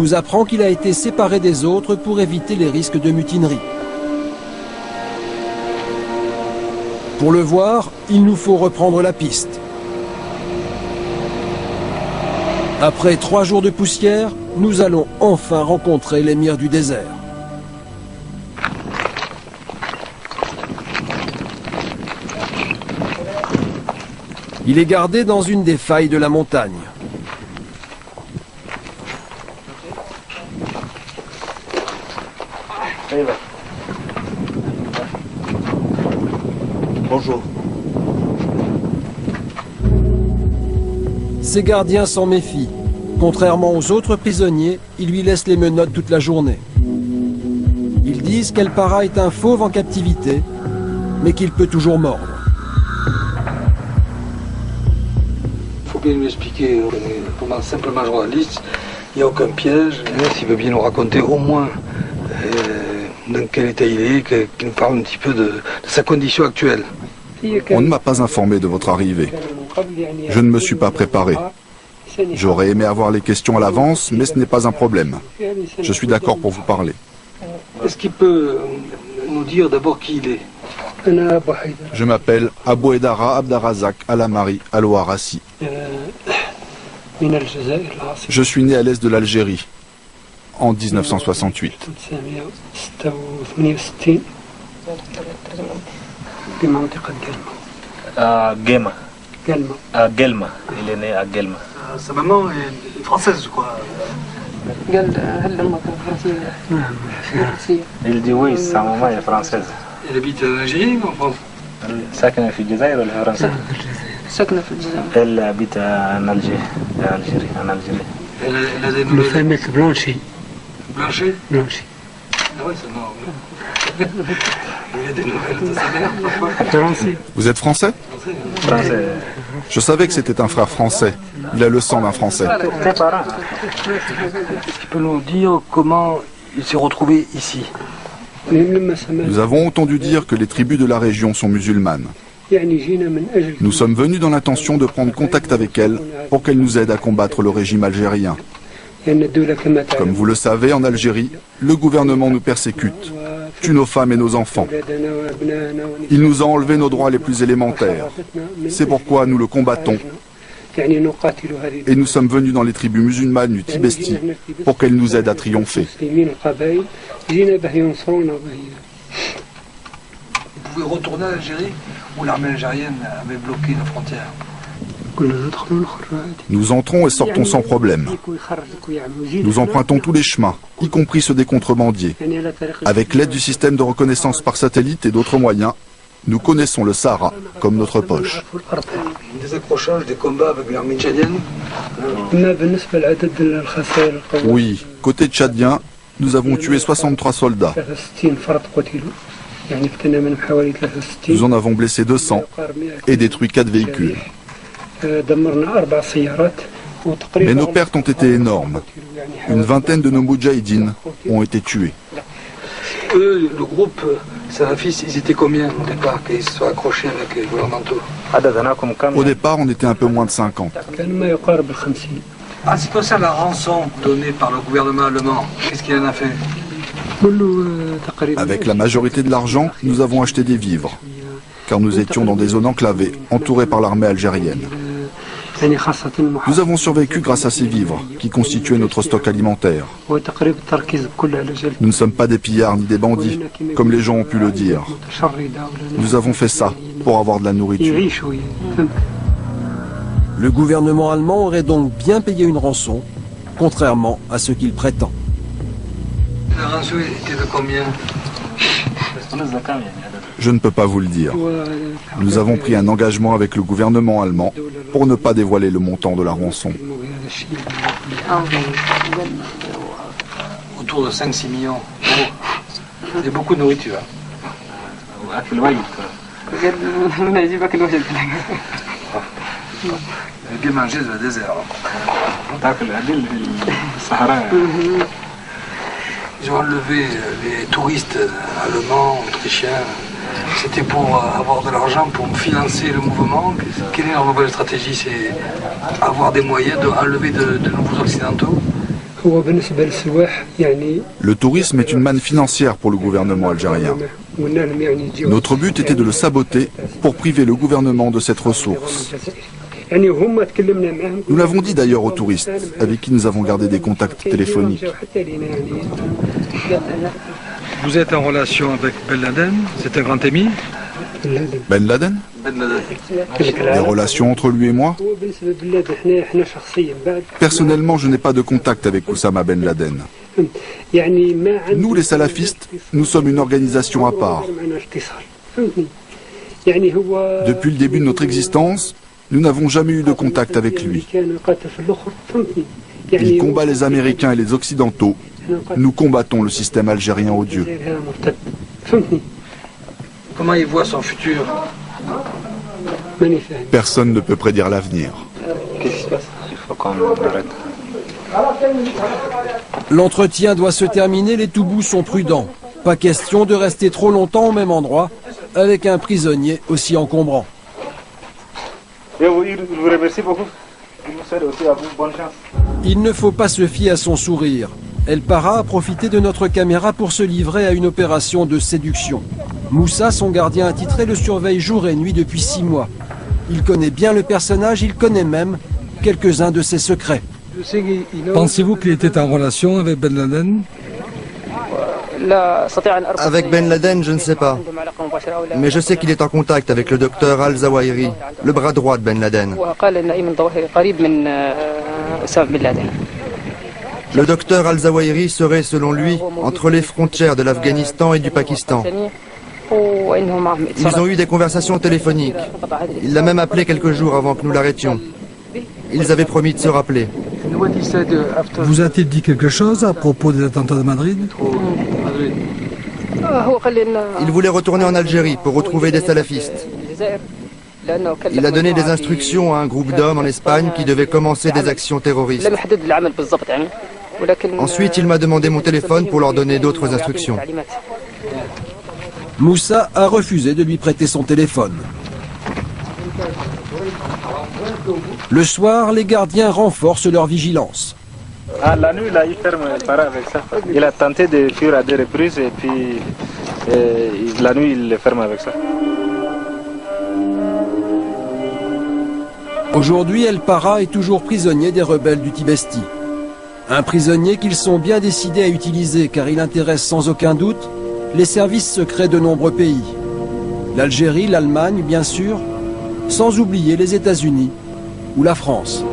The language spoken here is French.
nous apprend qu'il a été séparé des autres pour éviter les risques de mutinerie. Pour le voir, il nous faut reprendre la piste. Après 3 jours de poussière, nous allons enfin rencontrer l'émir du désert. Il est gardé dans une des failles de la montagne. Bonjour. Ses gardiens s'en méfient. Contrairement aux autres prisonniers, ils lui laissent les menottes toute la journée. Ils disent qu'El Parra est un fauve en captivité, mais qu'il peut toujours mordre. Il faut bien lui expliquer, on est vraiment simplement journaliste, il n'y a aucun piège. S'il veut bien nous raconter au moins dans quel état il est, qu'il nous parle un petit peu de sa condition actuelle. On ne m'a pas informé de votre arrivée. Je ne me suis pas préparé. J'aurais aimé avoir les questions à l'avance, mais ce n'est pas un problème. Je suis d'accord pour vous parler. Est-ce qu'il peut nous dire d'abord qui il est? Je m'appelle Abou Edara Abdarazak Alamari Alouarassi. Je suis né à l'est de l'Algérie, en 1968. À Guelma. À Guelma. Il est né à Guelma. Sa maman est française, je crois. Il dit oui, sa maman est française. Elle habite en Algérie ou en France? ساكنة في الجزائر ولا في فرنسا؟ ساكنة في الجزائر. Elle habite en Algérie. En Algérie. Elle a des Une femme est blanchie. Blanchet? Blanchie. Ah ouais, c'est mort. Il y a des nouvelles de sa mère, parfois. Français. Vous êtes français? Français. Je savais que c'était un frère français. Il a le sang d'un français. Tes parents. Est-ce qu'il peut nous dire comment il s'est retrouvé ici? Nous avons entendu dire que les tribus de la région sont musulmanes. Nous sommes venus dans l'intention de prendre contact avec elles pour qu'elles nous aident à combattre le régime algérien. Comme vous le savez, en Algérie, le gouvernement nous persécute, tue nos femmes et nos enfants. Il nous a enlevé nos droits les plus élémentaires. C'est pourquoi nous le combattons. Et nous sommes venus dans les tribus musulmanes du Tibesti pour qu'elles nous aident à triompher. Vous pouvez retourner à l'Algérie où l'armée algérienne avait bloqué nos frontières? Nous entrons et sortons sans problème. Nous empruntons tous les chemins, y compris ceux des contrebandiers. Avec l'aide du système de reconnaissance par satellite et d'autres moyens, nous connaissons le Sahara comme notre poche. Des accrochages, des combats avec l'armée tchadienne? Oui, côté tchadien, nous avons tué 63 soldats. Nous en avons blessé 200 et détruit 4 véhicules. Mais nos pertes ont été énormes. Une vingtaine de nos moudjahidines ont été tués. Eux, le groupe salafiste, ils étaient combien au départ qu'ils se sont accrochés avec les gouvernementaux? Au départ, on était un peu moins de 50. En ce qui concerne la rançon donnée par le gouvernement allemand, qu'est-ce qu'il en a fait? Avec la majorité de l'argent, nous avons acheté des vivres, car nous étions dans des zones enclavées, entourées par l'armée algérienne. Nous avons survécu grâce à ces vivres, qui constituaient notre stock alimentaire. Nous ne sommes pas des pillards ni des bandits, comme les gens ont pu le dire. Nous avons fait ça pour avoir de la nourriture. Le gouvernement allemand aurait donc bien payé une rançon, contrairement à ce qu'il prétend. La rançon était de combien? Je ne peux pas vous le dire. Nous avons pris un engagement avec le gouvernement allemand pour ne pas dévoiler le montant de la rançon. Autour de 5-6 millions d'euros. C'est beaucoup de nourriture. Bien manger dans le désert. Ils ont enlevé les touristes allemands, autrichiens. C'était pour avoir de l'argent pour financer le mouvement. Quelle est leur nouvelle stratégie? C'est avoir des moyens d'enlever de nouveaux occidentaux? Le tourisme est une manne financière pour le gouvernement algérien. Notre but était de le saboter pour priver le gouvernement de cette ressource. Nous l'avons dit d'ailleurs aux touristes, avec qui nous avons gardé des contacts téléphoniques. Vous êtes en relation avec Ben Laden, c'est un grand ami. Ben Laden? Les relations entre lui et moi? Personnellement, je n'ai pas de contact avec Oussama Ben Laden. Nous, les salafistes, nous sommes une organisation à part. Depuis le début de notre existence, nous n'avons jamais eu de contact avec lui. Il combat les Américains et les Occidentaux. Nous combattons le système algérien odieux. Comment il voit son futur? Personne ne peut prédire l'avenir. Qu'est-ce qui se passe? Il faut qu'on arrête. L'entretien doit se terminer, les Toubous sont prudents. Pas question de rester trop longtemps au même endroit avec un prisonnier aussi encombrant. Je vous remercie beaucoup. Je vous souhaite aussi à vous bonne chance. Il ne faut pas se fier à son sourire. El Para a profité de notre caméra pour se livrer à une opération de séduction. Moussa, son gardien attitré, le surveille jour et nuit depuis 6 mois. Il connaît bien le personnage, il connaît même quelques-uns de ses secrets. Pensez-vous qu'il était en relation avec Ben Laden? Avec Ben Laden, je ne sais pas. Mais je sais qu'il est en contact avec le docteur Al-Zawahiri, le bras droit de Ben Laden. Le docteur Al-Zawahiri serait, selon lui, entre les frontières de l'Afghanistan et du Pakistan. Ils ont eu des conversations téléphoniques. Il l'a même appelé quelques jours avant que nous l'arrêtions. Ils avaient promis de se rappeler. Vous a-t-il dit quelque chose à propos des attentats de Madrid? Il voulait retourner en Algérie pour retrouver des salafistes. Il a donné des instructions à un groupe d'hommes en Espagne qui devaient commencer des actions terroristes. Ensuite, il m'a demandé mon téléphone pour leur donner d'autres instructions. Moussa a refusé de lui prêter son téléphone. Le soir, les gardiens renforcent leur vigilance. Ah, la nuit, là, il ferme le para avec ça. Il a tenté de fuir à 2 reprises et puis la nuit, il le ferme avec ça. Aujourd'hui, El Para est toujours prisonnier des rebelles du Tibesti. Un prisonnier qu'ils sont bien décidés à utiliser car il intéresse sans aucun doute les services secrets de nombreux pays. L'Algérie, l'Allemagne, bien sûr, sans oublier les États-Unis ou la France.